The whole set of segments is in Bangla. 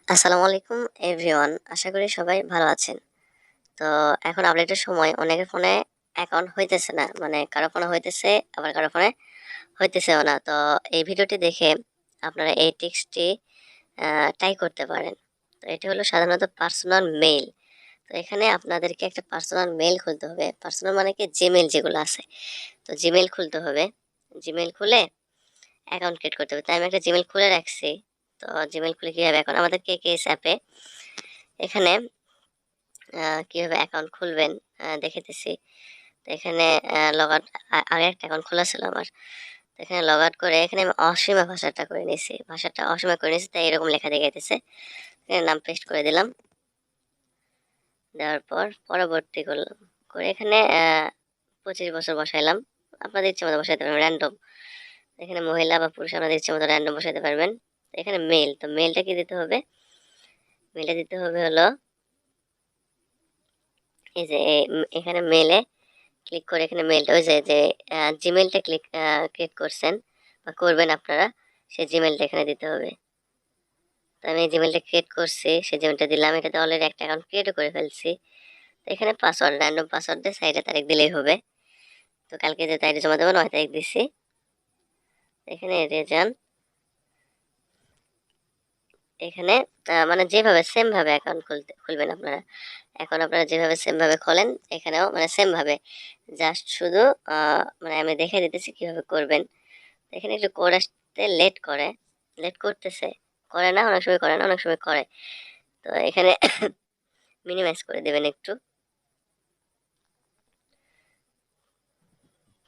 আসসালামু আলাইকুম এভরিওয়ান। আশা করি সবাই ভালো আছেন। তো এখন আপডেটের সময় অনেকের ফোনে অ্যাকাউন্ট হইতেছে না। মানে কারো ফোনে হইতেছে, আবার কারো ফোনে হইতেছেও না। তো এই ভিডিওটি দেখে আপনারা এই ট্রিক্সটি ট্রাই করতে পারেন। তো এটি হলো সাধারণত পার্সোনাল মেইল। তো এখানে আপনাদেরকে একটা পার্সোনাল মেইল খুলতে হবে। পার্সোনাল মানে কি জিমেইল যেগুলো আছে। তো জিমেইল খুলতে হবে। জিমেইল খুলে অ্যাকাউন্ট ক্রিয়েট করতে হবে। তাই আমি একটা জিমেইল খুলে রাখছি। তো জিমেইল খুলে কিভাবে এখন আমাদের কেকেএস অ্যাপে এখানে কিভাবে অ্যাকাউন্ট খুলবেন দেখাইতেছি। তো এখানে লগ আউট আগে একটা অ্যাকাউন্ট খোলা ছিল আমার। তো এখানে লগ আউট করে এখানে আমি অসীমা ভাষাটা করে নিছি। ভাষাটা অসীমা করে নিছি তাই এরকম লেখা দেখাইতেছে। এখানে নাম পেস্ট করে দিলাম। দেওয়ার পর পরবর্তী করলাম। করে এখানে ২৫ বছর বসাইলাম। আপনাদের ইচ্ছে মতো বসাইতে পারবেন র‍্যান্ডম। এখানে মহিলা বা পুরুষ আপনাদের ইচ্ছে মতো র‍্যান্ডম বসাইতে পারবেন। তো এখানে মেইল। তো মেইলটা কি দিতে হবে? মেইলটা দিতে হবে হলো এই যে এখানে মেইলে ক্লিক করে এখানে মেইলটা ওই যে জিমেইলটা ক্রিয়েট করছেন বা করবেন আপনারা, সেই জিমেইলটা এখানে দিতে হবে। তো আমি এই জিমেইলটা ক্রিয়েট করছি, সেই জিমেইলটা দিলাম। এটাতে অলরেডি একটা অ্যাকাউন্ট ক্রিয়েটও করে ফেলছি। তো এখানে পাসওয়ার্ড, র‍্যান্ডম পাসওয়ার্ড দিয়ে সাইডে তারিখ দিলেই হবে। তো কালকে যে তারিখে জমা দেবো ৯ তারিখ দিছি। এখানে রেজান এখানে মানে যেভাবে সেম ভাবে অ্যাকাউন্ট খুলবেন আপনারা। এখন আপনারা যেভাবে সেম ভাবে খোলেন এখানেও মানে সেম ভাবে জাস্ট শুধু মানে আমি দেখাই দিতেছি কিভাবে করবেন। এখানে একটু কোড আসতে লেট করে, লেট করতেছে। করে না, অনেক সময় করে না, অনেক সময় করে। তো এখানে মিনিমাইজ করে দেবেন একটু।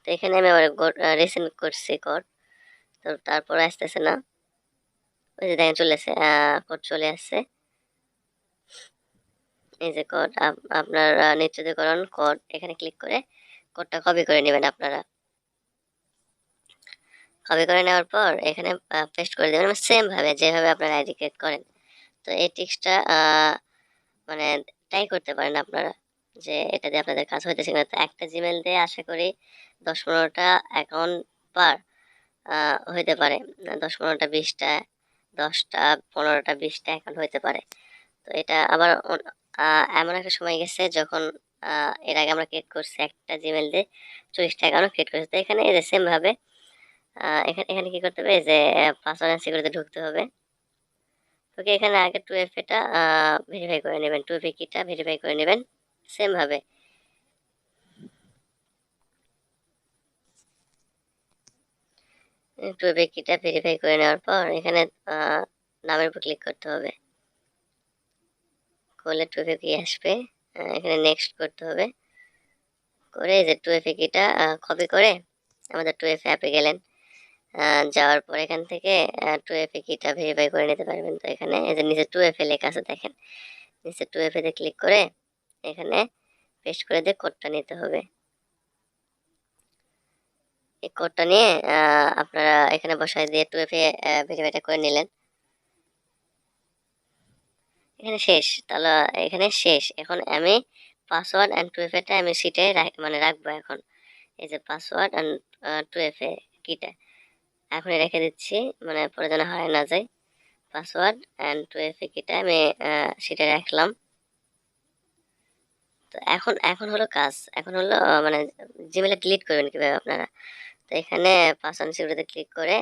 তো এখানে আমি আবার রিসেন্ড করছি কোড। তো তারপর আসতেছে না। ওই যে দেখেন চলে আসছে, কোড চলে আসছে। এই যে কোড আপনার নিশ্চিতকরণ কোড, এখানে ক্লিক করে কোডটা কপি করে নেবেন আপনারা। কপি করে নেওয়ার পর এখানে পেস্ট করে দেবেন সেম ভাবে যেভাবে আপনারা আইডি ক্রিয়েট করেন। তো এই ট্রিক্সটা মানে ট্রাই করতে পারেন আপনারা, যে এটা দিয়ে আপনাদের কাজ হইতেছে কিনা। তো একটা জিমেইল দিয়ে আশা করি ১০-১৫টা অ্যাকাউন্ট পার হইতে পারে। ১০-১৫টা ২০টা ১০টা ১৫টা ২০টা অ্যাকাউন্ট হইতে পারে। তো এটা আবার এমন একটা সময় গেছে যখন এর আগে আমরা ক্রিয়েট করছি একটা জিমেইল দিয়ে ৪০টা অ্যাকাউন্ট ক্রিয়েট করছি। তো এখানে এই যে সেম ভাবে এখানে এখানে কি করতে হবে, এই যে পাসওয়ার্ড এন্ড সিকিউরিটি ঢুকতে হবে। ওকে, এখানে আগে 2FA টা ভেরিফাই করে নেবেন। 2FA কিটা ভেরিফাই করে নেবেন সেম ভাবে। 2FA কিটা ভেরিফাই করে নেওয়ার পর এখানে নামের উপর ক্লিক করতে হবে। করলে 2FA কি আসবে, এখানে নেক্সট করতে হবে। করে এই যে 2FA কিটা কপি করে আমাদের 2FA অ্যাপে গেলেন। যাওয়ার পর এখান থেকে 2FA কিটা ভেরিফাই করে নিতে পারবেন। তো এখানে এই যে নিচে 2FA লেখা আছে দেখেন। নিচে 2FA তে ক্লিক করে এখানে পেস্ট করে দিয়ে কোডটা নিতে হবে। এই কোডটা নিয়ে আপনারা এখানে বসায় দিয়ে 2FA ভেরিফাইটা করে নিলেন। এখানে শেষ। তাহলে এখানে শেষ। এখন আমি পাসওয়ার্ড অ্যান্ড 2FA টা আমি শিটে মানে রাখবো এখন। এই যে পাসওয়ার্ড অ্যান্ড 2FA কিটা এখনই রেখে দিচ্ছি, মানে পরে যেন হারায় না যায়। পাসওয়ার্ড অ্যান্ড 2FA কিটা আমি শিটে রাখলাম। তো এখন এখন হলো কাজ। এখন হলো মানে জিমেইলে ডিলিট করবেন কিভাবে আপনারা। তো এখানে পাসওয়ার্ড সিকিউরিটিতে ক্লিক করে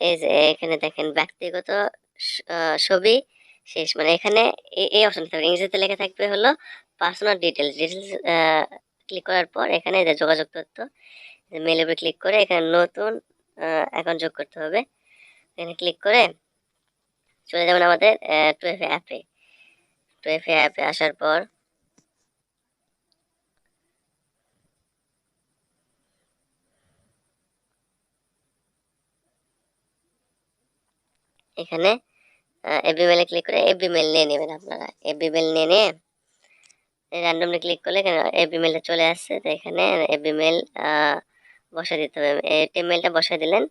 এই যে এখানে দেখেন ব্যক্তিগত ছবি শেষ, মানে এখানে এই অপশন থাকবে, ইংরেজিতে লেখা থাকবে হলো পার্সোনাল ডিটেলস। ডিটেলস ক্লিক করার পর এখানে যে যোগাযোগ তথ্য, মেইলের উপরে ক্লিক করে এখানে নতুন অ্যাকাউন্ট যোগ করতে হবে। এখানে ক্লিক করে চলে যাবেন আমাদের 2FA অ্যাপে। 2FA অ্যাপে আসার পর এখানে এফবি মেইলে ক্লিক করে এফবি মেইল নিয়ে নেবেন আপনারা। এফবি মেইল নিয়ে র্যান্ডমলি ক্লিক করলে এখানে এফবি মেইলটা চলে আসছে। তো এখানে এফবি মেইল বসায় দিতে হবে। এটিএম মেইলটা বসায় দিলেন।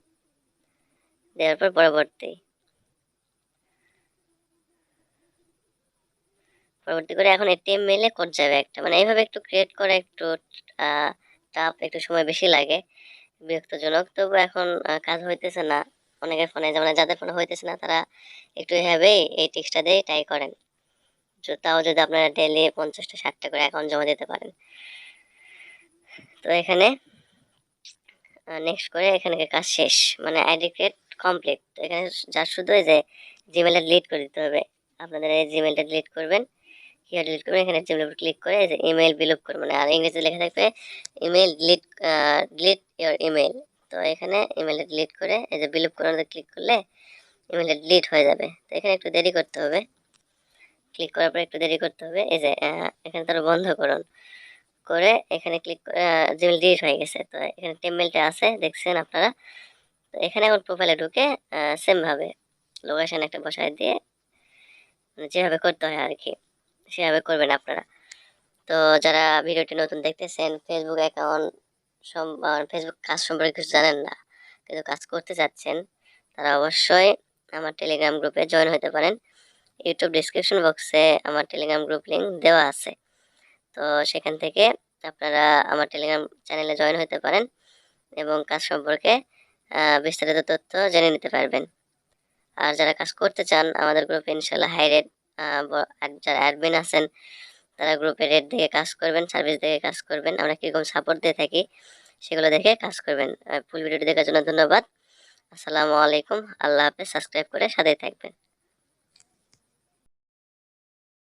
দেওয়ার পর পরবর্তী করে এখন এটিএম মেইলে কোড যাবে একটা, মানে এইভাবে একটু ক্রিয়েট করে একটু টাফ, একটু সময় বেশি লাগে, বিরক্তজনক। তবু এখন কাজ হইতেছে না। অনেকের ফোনে, যেমন যাদের ফোনে হইতেছে না তারা একটু এভাবেই এই ট্রিক্সটা দিয়ে ট্রাই করেন। তাও যদি আপনারা ডেইলি 50টা 60টা করে অ্যাকাউন্ট জমা দিতে পারেন। তো এখানে নেক্সট করে এখানে কাজ শেষ, মানে আইডি ক্রিয়েট কমপ্লিট। তো এখানে যা শুধু এই যে জিমেলটা ডিলিট করে দিতে হবে। আপনাদের এই জিমেলটা ডিলিট করবেন। কীভাবে ডিলিট করবেন? এখানে জিমেলের উপর ক্লিক করে এই যে ইমেল বিলুপ করবেন, আর ইংরেজিতে লেখা থাকবে email delete, delete your email. তো এখানে ইমেলটা ডিলিট করে এই যে বিলুপ করানোতে ক্লিক করলে ইমেলটা ডিলিট হয়ে যাবে। তো এখানে একটু দেরি করতে হবে, ক্লিক করার পর একটু দেরি করতে হবে। এই যে এখানে তারা বন্ধ করুন করে এখানে ক্লিক জিমেল ডিলিট হয়ে গেছে। তো এখানে টেমমেলটা আছে দেখছেন আপনারা। তো এখানে এখন প্রোফাইলে ঢুকে সেমভাবে লোকেশন একটা বসায় দিয়ে যেভাবে করতে হয় আর কি সেভাবে করবেন আপনারা। তো যারা ভিডিওটি নতুন দেখতেছেন, ফেসবুক অ্যাকাউন্ট ফেসবুক কাজ সম্পর্কে কিছু জানেন না কিন্তু কাজ করতে চাচ্ছেন, তারা অবশ্যই আমার টেলিগ্রাম গ্রুপে জয়েন হতে পারেন। ইউটিউব ডিসক্রিপশন বক্সে আমার টেলিগ্রাম গ্রুপ লিঙ্ক দেওয়া আছে। তো সেখান থেকে আপনারা আমার টেলিগ্রাম চ্যানেলে জয়েন হতে পারেন এবং কাজ সম্পর্কে বিস্তারিত তথ্য জেনে নিতে পারবেন। আর যারা কাজ করতে চান আমাদের গ্রুপে ইনশাল্লাহ হাই রেট, যারা অ্যাডমিন আছেন তারা গ্রুপে রেট দেখে কাজ করবেন, সার্ভিস দেখে কাজ করবেন, আমরা কীরকম সাপোর্ট দিয়ে থাকি সেগুলো দেখে কাজ করবেন। ফুল ভিডিওটি দেখার জন্য ধন্যবাদ। আসসালামু আলাইকুম। আল্লাহ হাফেজ। সাবস্ক্রাইব করে সাথেই থাকবেন।